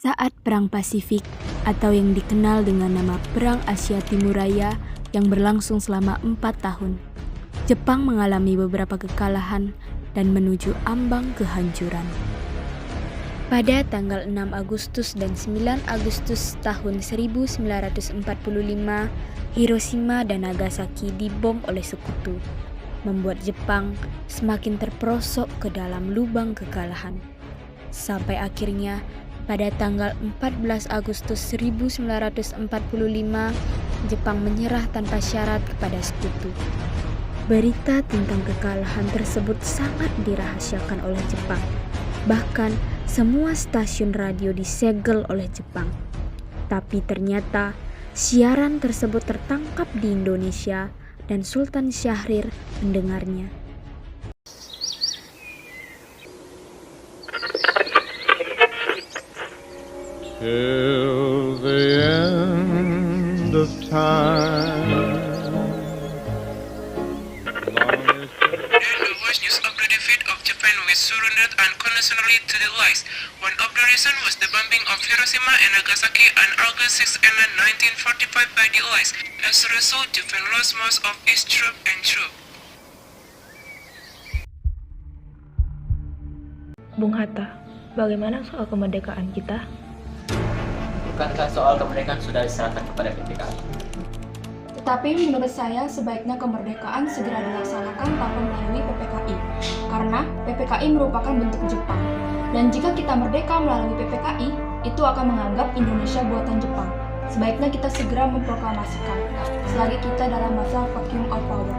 Saat Perang Pasifik atau yang dikenal dengan nama Perang Asia Timur Raya yang berlangsung selama 4 tahun, Jepang mengalami beberapa kekalahan dan menuju ambang kehancuran. Pada tanggal 6 Agustus dan 9 Agustus tahun 1945, Hiroshima dan Nagasaki dibom oleh sekutu, membuat Jepang semakin terperosok ke dalam lubang kekalahan. Sampai akhirnya, pada tanggal 14 Agustus 1945, Jepang menyerah tanpa syarat kepada sekutu. Berita tentang kekalahan tersebut sangat dirahasiakan oleh Jepang. Bahkan, semua stasiun radio disegel oleh Jepang. Tapi ternyata, siaran tersebut tertangkap di Indonesia dan Sultan Syahrir mendengarnya. Till the end of time. The worst news of the defeat of Japan was surrendered unconditionally to the Allies. One of the reasons was the bombing of Hiroshima and Nagasaki on August 6 and 1945 by the Allies. As a result, Japan lost most of its troops and troops. Bung Hatta, bagaimana soal kemerdekaan kita? Bukankah soal kemerdekaan sudah diserahkan kepada PPKI? Tetapi menurut saya sebaiknya kemerdekaan segera dilaksanakan tanpa melalui PPKI, karena PPKI merupakan bentuk Jepang. Dan jika kita merdeka melalui PPKI, itu akan menganggap Indonesia buatan Jepang. Sebaiknya kita segera memproklamasikan, selagi kita dalam masa vacuum of power.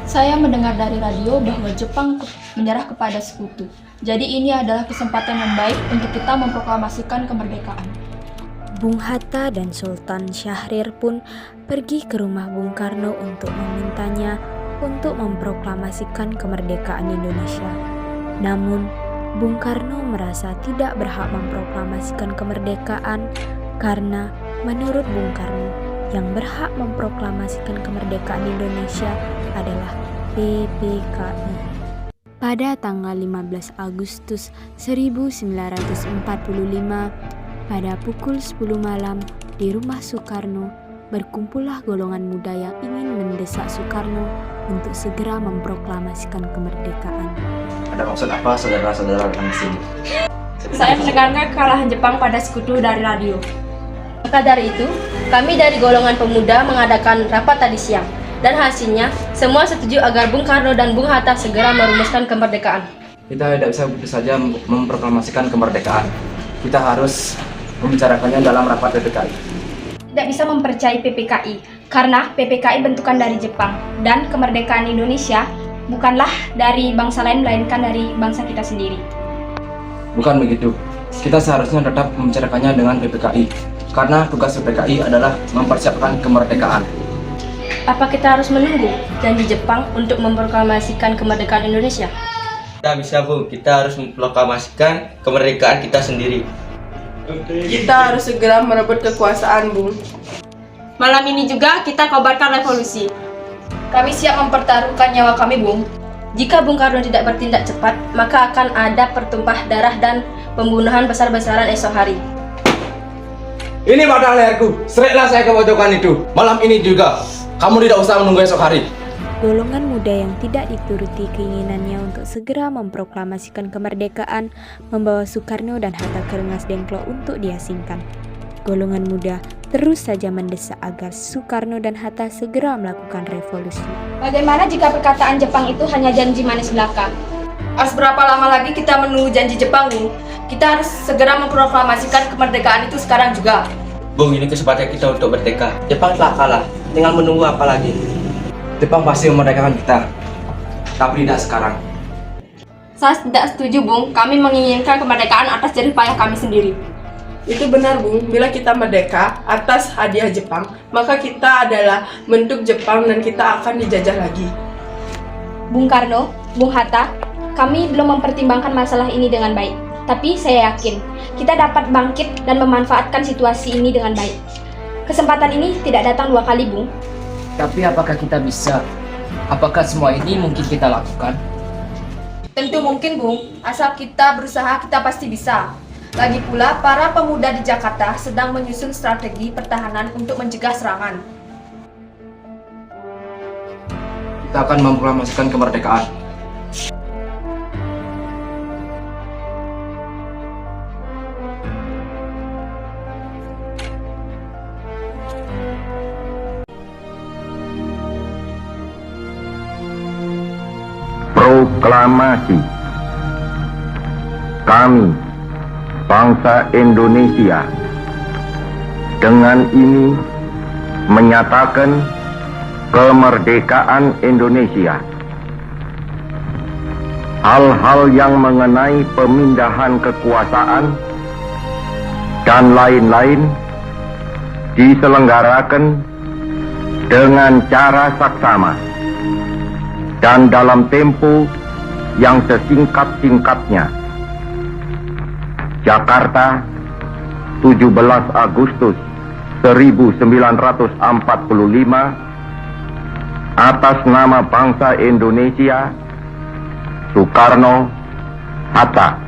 Saya mendengar dari radio bahwa Jepang menyerah kepada sekutu. Jadi ini adalah kesempatan yang baik untuk kita memproklamasikan kemerdekaan. Bung Hatta dan Sultan Syahrir pun pergi ke rumah Bung Karno untuk memintanya untuk memproklamasikan kemerdekaan Indonesia. Namun, Bung Karno merasa tidak berhak memproklamasikan kemerdekaan karena menurut Bung Karno, yang berhak memproklamasikan kemerdekaan Indonesia adalah PPKI. Pada tanggal 15 Agustus 1945, pada pukul 10 malam di rumah Soekarno, berkumpullah golongan muda yang ingin mendesak Soekarno untuk segera memproklamasikan kemerdekaan. Ada maksud apa saudara-saudara datang ke sini? Saya mendengarkan kekalahan Jepang pada sekutu dari radio. Maka dari itu, kami dari golongan pemuda mengadakan rapat tadi siang. Dan hasilnya, semua setuju agar Bung Karno dan Bung Hatta segera merumuskan kemerdekaan. Kita tidak bisa begitu saja memproklamasikan kemerdekaan. Kita harus membicarakannya dalam rapat PPKI. Tidak bisa mempercayai PPKI, karena PPKI bentukan dari Jepang. Dan kemerdekaan Indonesia bukanlah dari bangsa lain, melainkan dari bangsa kita sendiri. Bukan begitu. Kita seharusnya tetap membicarakannya dengan PPKI. Karena tugas PPKI adalah mempersiapkan kemerdekaan. Apa kita harus menunggu janji Jepang untuk memproklamasikan kemerdekaan Indonesia? Kita bisa, Bu. Kita harus memproklamasikan kemerdekaan kita sendiri. Kita harus segera merebut kekuasaan, Bung. Malam ini juga kita kobarkan revolusi. Kami siap mempertaruhkan nyawa kami, Bung. Jika Bung Karno tidak bertindak cepat, maka akan ada pertumpah darah dan pembunuhan besar-besaran esok hari. Ini padahal leherku. Seriklah saya ke pojokan itu. Malam ini juga. Kamu tidak usah menunggu esok hari. Golongan muda yang tidak dituruti keinginannya untuk segera memproklamasikan kemerdekaan membawa Soekarno dan Hatta ke Rengas Dengklok untuk diasingkan. Golongan muda terus saja mendesak agar Soekarno dan Hatta segera melakukan revolusi. Bagaimana jika perkataan Jepang itu hanya janji manis belaka? Harus berapa lama lagi kita menunggu janji Jepang, Bung? Kita harus segera memproklamasikan kemerdekaan itu sekarang juga. Bung, ini kesempatan kita untuk merdeka. Jepang telah kalah, tinggal menunggu apa lagi? Jepang pasti memerdekakan kita. Tapi tidak sekarang. Saya tidak setuju, Bung. Kami menginginkan kemerdekaan atas jerih payah kami sendiri. Itu benar, Bung. Bila kita merdeka atas hadiah Jepang, maka kita adalah bentuk Jepang dan kita akan dijajah lagi. Bung Karno, Bung Hatta, kami belum mempertimbangkan masalah ini dengan baik. Tapi saya yakin, kita dapat bangkit dan memanfaatkan situasi ini dengan baik. Kesempatan ini tidak datang 2 kali, Bung. Tapi apakah kita bisa? Apakah semua ini mungkin kita lakukan? Tentu mungkin, Bung. Asal kita berusaha, kita pasti bisa. Lagi pula, para pemuda di Jakarta sedang menyusun strategi pertahanan untuk mencegah serangan. Kita akan memproklamasikan kemerdekaan. Proklamasi. Kami, bangsa Indonesia, dengan ini menyatakan kemerdekaan Indonesia. Hal-hal yang mengenai pemindahan kekuasaan dan lain-lain diselenggarakan dengan cara saksama dan dalam tempo yang sesingkat-singkatnya. Jakarta, 17 Agustus 1945, atas nama bangsa Indonesia, Soekarno, Hatta.